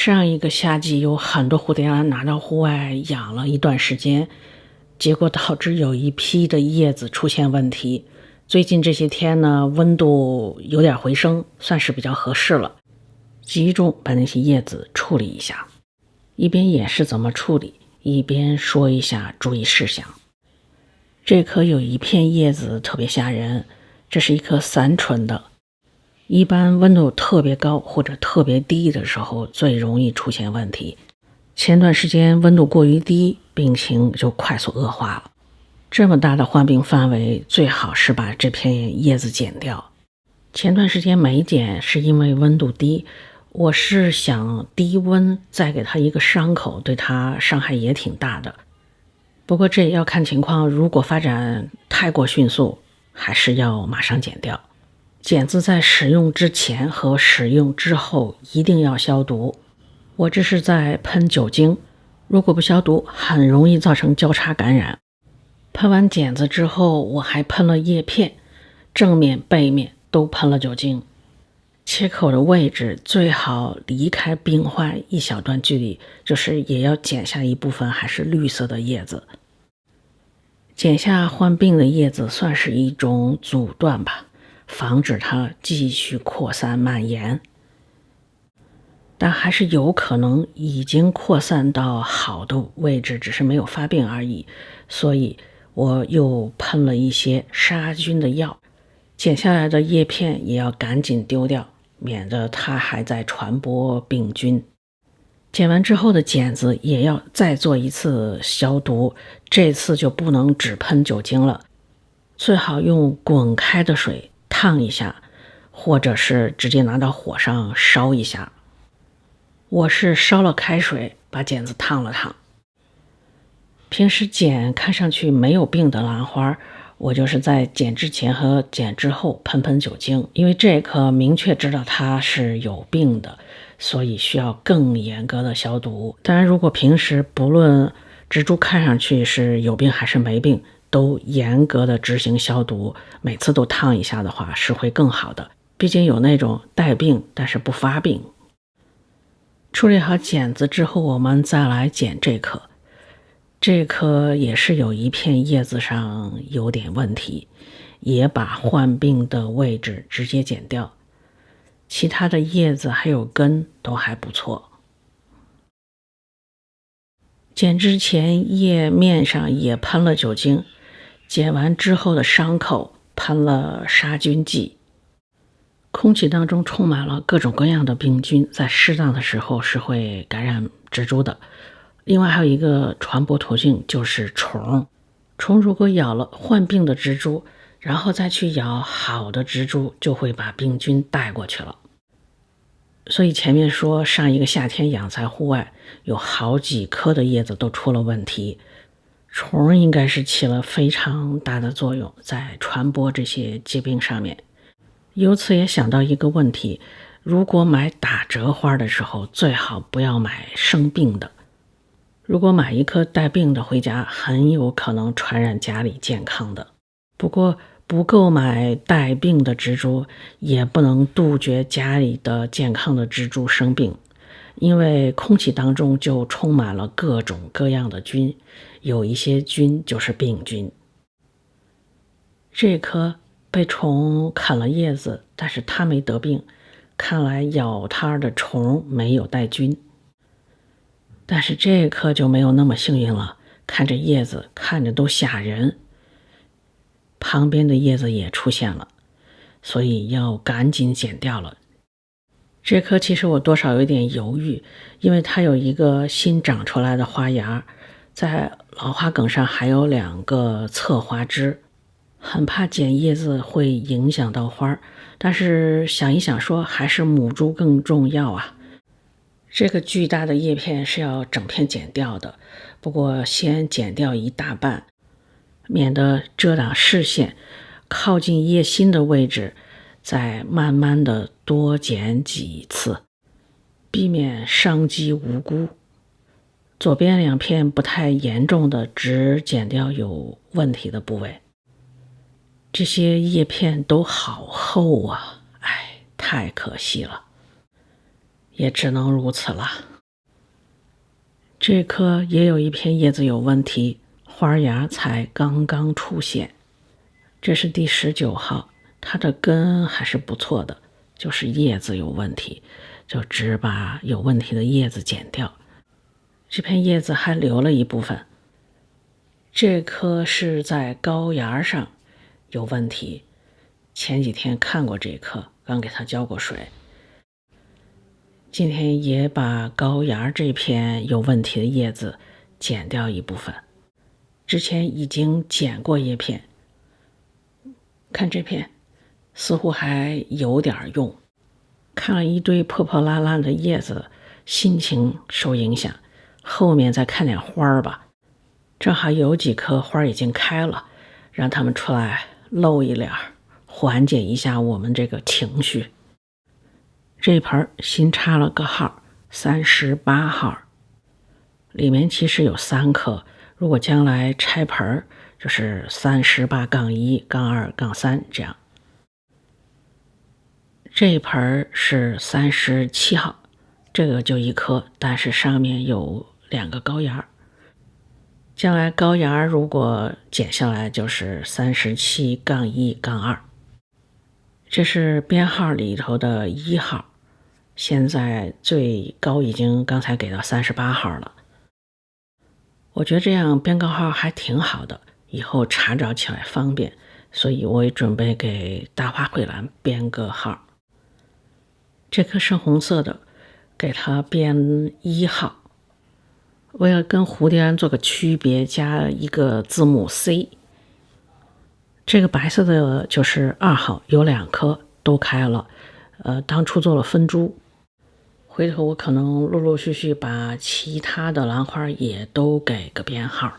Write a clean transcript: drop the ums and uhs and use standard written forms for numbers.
上一个夏季有很多蝴蝶兰拿到户外养了一段时间，结果导致有一批的叶子出现问题。最近这些天呢，温度有点回升，算是比较合适了，集中把那些叶子处理一下。一边演示怎么处理，一边说一下注意事项。这棵有一片叶子特别吓人，这是一棵散蠢的。一般温度特别高或者特别低的时候最容易出现问题。前段时间温度过于低，病情就快速恶化了。这么大的患病范围，最好是把这片叶子剪掉。前段时间没剪是因为温度低，我是想低温再给它一个伤口，对它伤害也挺大的。不过这也要看情况，如果发展太过迅速，还是要马上剪掉。剪子在使用之前和使用之后一定要消毒。我这是在喷酒精，如果不消毒，很容易造成交叉感染。喷完剪子之后，我还喷了叶片，正面、背面都喷了酒精。切口的位置最好离开病患一小段距离，就是也要剪下一部分还是绿色的叶子。剪下患病的叶子算是一种阻断吧，防止它继续扩散蔓延。但还是有可能已经扩散到好的位置，只是没有发病而已，所以我又喷了一些杀菌的药。剪下来的叶片也要赶紧丢掉，免得它还在传播病菌。剪完之后的剪子也要再做一次消毒，这次就不能只喷酒精了，最好用滚开的水烫一下，或者是直接拿到火上烧一下。我是烧了开水，把剪子烫了烫。平时剪看上去没有病的兰花，我就是在剪之前和剪之后喷喷酒精，因为这棵明确知道它是有病的，所以需要更严格的消毒。当然，如果平时不论植株看上去是有病还是没病，都严格的执行消毒，每次都烫一下的话是会更好的。毕竟有那种带病但是不发病。处理好剪子之后，我们再来剪这棵。这棵也是有一片叶子上有点问题，也把患病的位置直接剪掉。其他的叶子还有根都还不错。剪之前叶面上也喷了酒精，剪完之后的伤口喷了杀菌剂。空气当中充满了各种各样的病菌，在适当的时候是会感染植株的。另外还有一个传播途径就是虫，虫如果咬了患病的植株，然后再去咬好的植株，就会把病菌带过去了。所以前面说上一个夏天养在户外，有好几棵的叶子都出了问题，虫应该是起了非常大的作用，在传播这些疾病上面。由此也想到一个问题，如果买打折花的时候，最好不要买生病的。如果买一棵带病的回家，很有可能传染家里健康的。不过不购买带病的植株，也不能杜绝家里的健康的植株生病，因为空气当中就充满了各种各样的菌，有一些菌就是病菌。这棵被虫啃了叶子，但是它没得病，看来咬它的虫没有带菌。但是这棵就没有那么幸运了，看着叶子看着都吓人，旁边的叶子也出现了，所以要赶紧剪掉了。这棵其实我多少有点犹豫，因为它有一个新长出来的花芽，在老花梗上还有2个侧花枝，很怕剪叶子会影响到花，但是想一想说还是母株更重要啊。这个巨大的叶片是要整片剪掉的，不过先剪掉一大半，免得遮挡视线，靠近叶心的位置再慢慢的多剪几次，避免伤及无辜。左边2片不太严重的，只剪掉有问题的部位。这些叶片都好厚啊，太可惜了，也只能如此了。这棵也有一片叶子有问题，花芽才刚刚出现。这是第19号，它的根还是不错的，就是叶子有问题，就只把有问题的叶子剪掉。这片叶子还留了一部分。这棵是在高芽上有问题，前几天看过这棵，刚给它浇过水。今天也把高芽这片有问题的叶子剪掉一部分，之前已经剪过叶片，看这片似乎还有点用。看了一堆破破烂烂的叶子，心情受影响，后面再看点花儿吧。正好有几棵花已经开了，让它们出来露一脸，缓解一下我们这个情绪。这盆新插了个号，38号，里面其实有3颗，如果将来拆盆就是38-1-2-3这样。这盆是37号，这个就1颗，但是上面有2个高芽。将来高芽如果剪下来就是37-1-2。这是编号里头的1号，现在最高已经刚才给到38号了。我觉得这样编高号还挺好的，以后查找起来方便，所以我也准备给大花蕙兰编个号。这颗深红色的，给它编1号。为了跟蝴蝶兰做个区别，加一个字母 C。这个白色的就是2号，有2颗都开了，当初做了分株。回头我可能陆陆续续把其他的兰花也都给个编号。